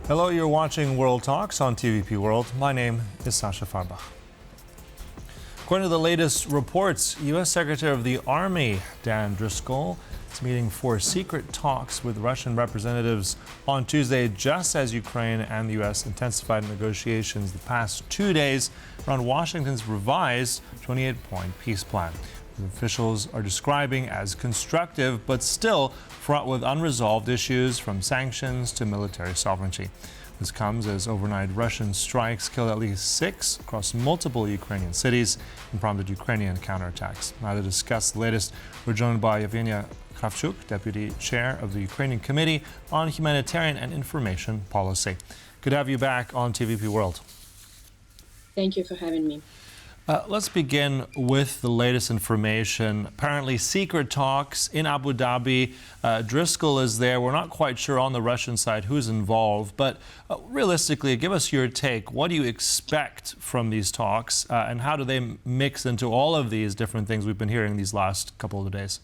Hello, you're watching World Talks on TVP World. My name is Sascha Fahrbach. According to the latest reports, U.S. Secretary of the Army Dan Driscoll is meeting for secret talks with Russian representatives on Tuesday, just as Ukraine and the U.S. intensified negotiations the past 2 days around Washington's revised 28-point peace plan. The officials are describing as constructive, but still fraught with unresolved issues from sanctions to military sovereignty. This comes as overnight Russian strikes killed at least 6 across multiple Ukrainian cities and prompted Ukrainian counterattacks. Now to discuss the latest, we're joined by Yevheniia Kravchuk, Deputy Chair of the Ukrainian Committee on Humanitarian and Information Policy. Good to have you back on TVP World. Thank you for having me. Let's begin with the latest information. Apparently, secret talks in Abu Dhabi. Driscoll is there. We're not quite sure on the Russian side who's involved, but realistically, give us your take. What do you expect from these talks, and how do they mix into all of these different things we've been hearing these last couple of days?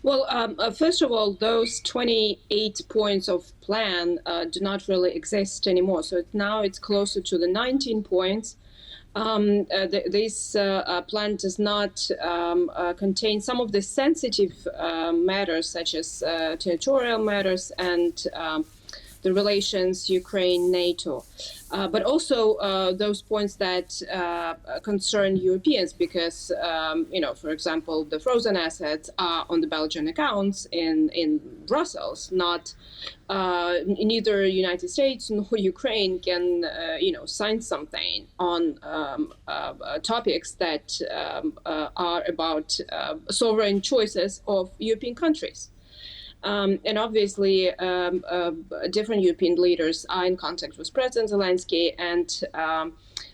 Well, first of all, those 28 points of plan do not really exist anymore. So now it's closer to the 19 points. This plan does not contain some of the sensitive matters, such as territorial matters and the relations Ukraine-NATO, but also those points that concern Europeans, because, for example, the frozen assets are on the Belgian accounts in Brussels. Not neither United States nor Ukraine can, sign something on topics that are about sovereign choices of European countries. And obviously, different European leaders are in contact with President Zelensky, and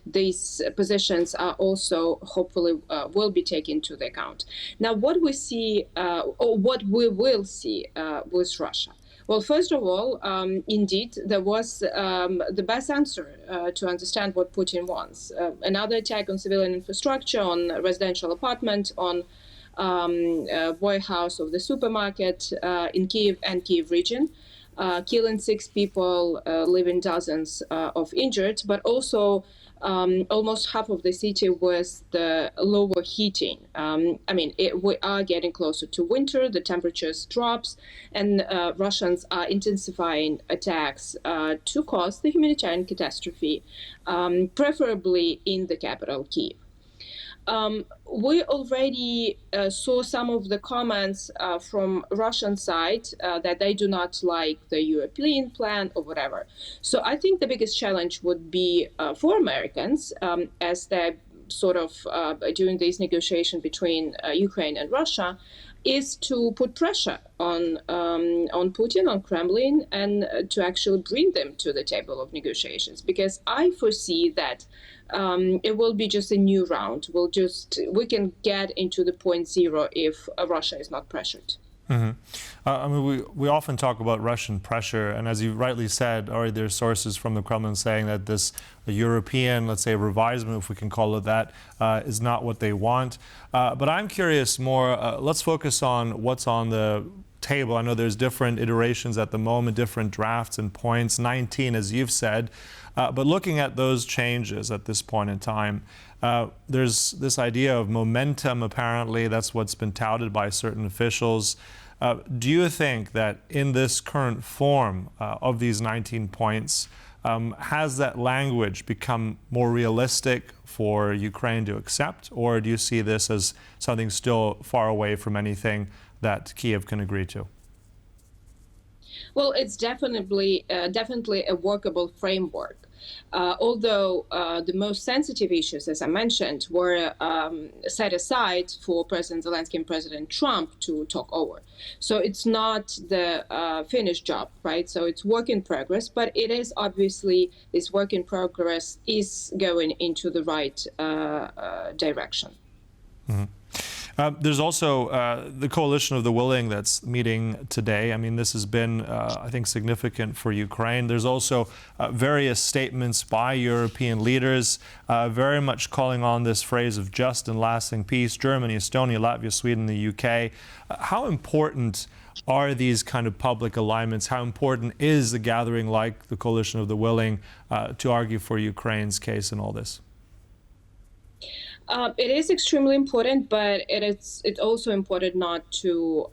these positions are also hopefully will be taken into account. Now, what we see, or what we will see with Russia. Well, first of all, indeed, there was the best answer to understand what Putin wants. Another attack on civilian infrastructure, on residential apartment, on warehouse of the supermarket in Kyiv and Kyiv region, killing 6 people, leaving dozens of injured, but also almost half of the city with the lower heating. We are getting closer to winter, the temperatures drops, and Russians are intensifying attacks to cause the humanitarian catastrophe, preferably in the capital, Kyiv. We already saw some of the comments from Russian side that they do not like the European plan or whatever. So I think the biggest challenge would be for Americans, as they're sort of during this negotiation between Ukraine and Russia, is to put pressure on Putin, on Kremlin, and to actually bring them to the table of negotiations. Because I foresee that it will be just a new round. We can get into the point zero if Russia is not pressured. Mm-hmm. We often talk about Russian pressure, and as you rightly said, already there's sources from the Kremlin saying that this European, let's say, revisement, if we can call it that, is not what they want. But I'm curious more, let's focus on what's on the table. I know there's different iterations at the moment, different drafts and points, 19 as you've said. But looking at those changes at this point in time, there's this idea of momentum, apparently. That's what's been touted by certain officials. Do you think that in this current form of these 19 points, has that language become more realistic for Ukraine to accept? Or do you see this as something still far away from anything that Kyiv can agree to? Well, it's definitely a workable framework. Although the most sensitive issues, as I mentioned, were set aside for President Zelensky and President Trump to talk over. So it's not the finished job, right? So it's work in progress, but it is obviously this work in progress is going into the right direction. Mm-hmm. There's also the coalition of the willing that's meeting today. I mean, this has been, I think, significant for Ukraine. There's also various statements by European leaders very much calling on this phrase of just and lasting peace. Germany, Estonia, Latvia, Sweden, the UK. How important are these kind of public alignments? How important is a gathering like the coalition of the willing to argue for Ukraine's case in all this? It is extremely important, but it's also important not to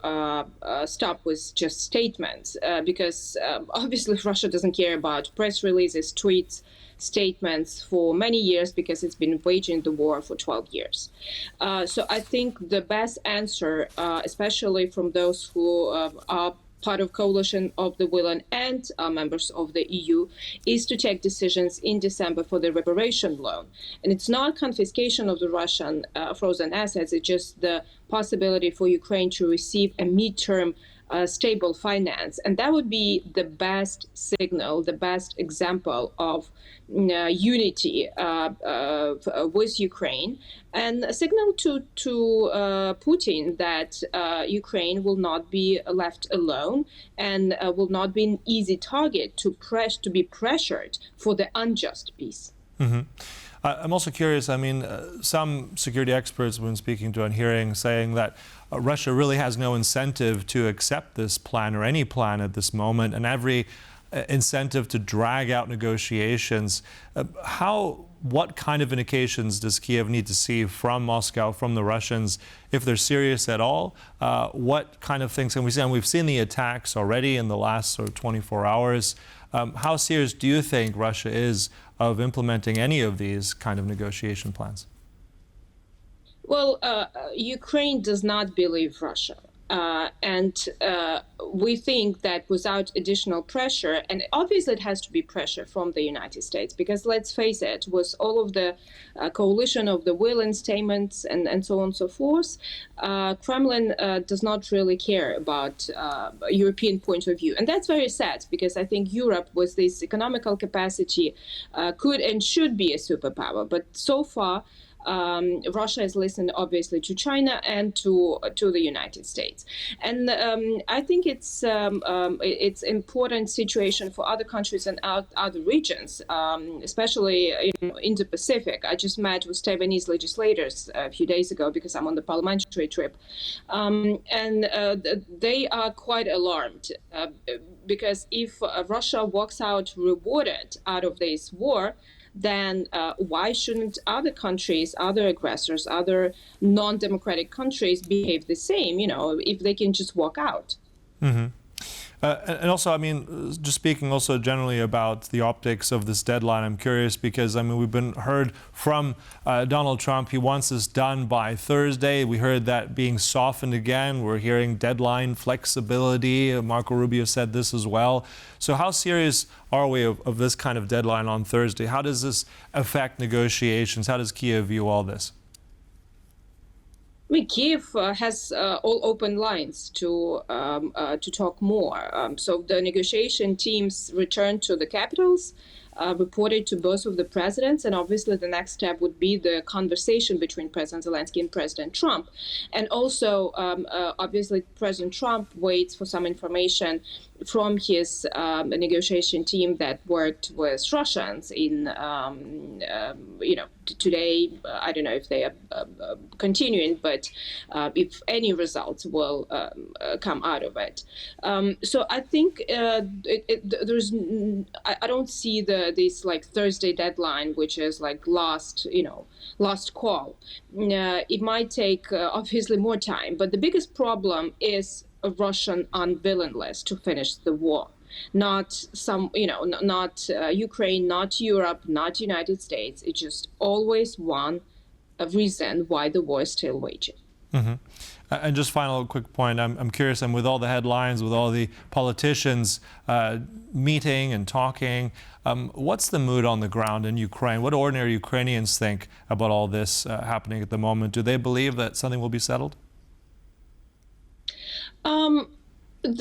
stop with just statements, because obviously Russia doesn't care about press releases, tweets, statements for many years, because it's been waging the war for 12 years. So I think the best answer, especially from those who are part of coalition of the willing and members of the EU, is to take decisions in December for the reparation loan. And it's not confiscation of the Russian frozen assets, it's just the possibility for Ukraine to receive a midterm stable finance. And that would be the best signal, the best example of unity with Ukraine, and a signal to Putin that Ukraine will not be left alone and will not be an easy target to be pressured for the unjust peace. Mm-hmm. I'm also curious, I mean, some security experts when speaking to and hearing saying that Russia really has no incentive to accept this plan or any plan at this moment, and every incentive to drag out negotiations. What kind of indications does Kiev need to see from Moscow, from the Russians, if they're serious at all? What kind of things can we see? And we've seen the attacks already in the last sort of 24 hours. How serious do you think Russia is of implementing any of these kind of negotiation plans? Well, Ukraine does not believe Russia. And we think that without additional pressure, and obviously it has to be pressure from the United States, because let's face it, with all of the coalition of the willing statements and so on and so forth, Kremlin does not really care about European point of view. And that's very sad, because I think Europe, with this economical capacity, could and should be a superpower. But so far, Russia has listened obviously to China and to the United States, and I think it's important situation for other countries and other regions, especially in the Pacific. I just met with Taiwanese legislators a few days ago because I'm on the parliamentary trip, and they are quite alarmed because if Russia walks out rewarded out of this war, then why shouldn't other countries, other aggressors, other non-democratic countries behave the same, if they can just walk out? Mm-hmm. And also, I mean, just speaking also generally about the optics of this deadline, I'm curious because, I mean, we've heard from Donald Trump, he wants this done by Thursday. We heard that being softened again. We're hearing deadline flexibility. Marco Rubio said this as well. So how serious are we of this kind of deadline on Thursday? How does this affect negotiations? How does Kiev view all this? I mean, Kiev has all open lines to talk more. So the negotiation teams returned to the capitals, reported to both of the presidents, and obviously the next step would be the conversation between President Zelensky and President Trump. And also, obviously, President Trump waits for some information from his negotiation team that worked with Russians in, today. I don't know if they are continuing, but if any results will come out of it. So I think there's. I don't see this like Thursday deadline, which is like last call. It might take obviously more time, but the biggest problem is a Russian unwillingness to finish the war. Not not Ukraine, not Europe, not United States. It's just always one reason why the war is still waging. Mm-hmm. And just final quick point, I'm curious, and with all the headlines, with all the politicians meeting and talking, what's the mood on the ground in Ukraine? What do ordinary Ukrainians think about all this happening at the moment? Do they believe that something will be settled?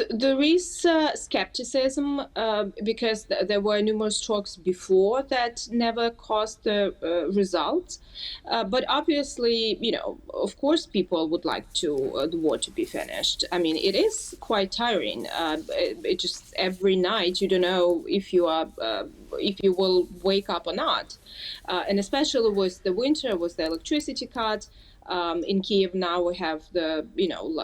There is skepticism because there were numerous talks before that never caused the results. But obviously, of course, people would like the war to be finished. I mean, it is quite tiring. It just every night you don't know if you will wake up or not, and especially with the winter, with the electricity cut. In Kiev now we have the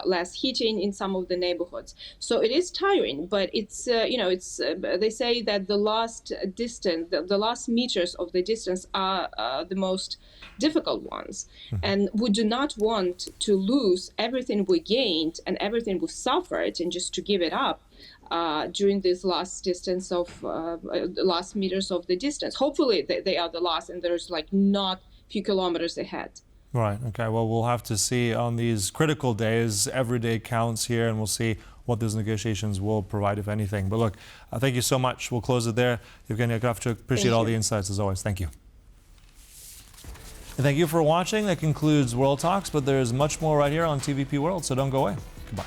less heating in some of the neighborhoods, so it is tiring. But it's they say that the last distance, the last meters of the distance are the most difficult ones, and we do not want to lose everything we gained and everything we suffered, and just to give it up during this last distance of last meters of the distance. Hopefully they are the last, and there's not few kilometers ahead. Right. Okay. Well, we'll have to see on these critical days. Every day counts here, and we'll see what those negotiations will provide, if anything. But look, thank you so much. We'll close it there. Yevheniia Kravchuk, appreciate all the insights as always. Thank you. And thank you for watching. That concludes World Talks, but there's much more right here on TVP World, so don't go away. Goodbye.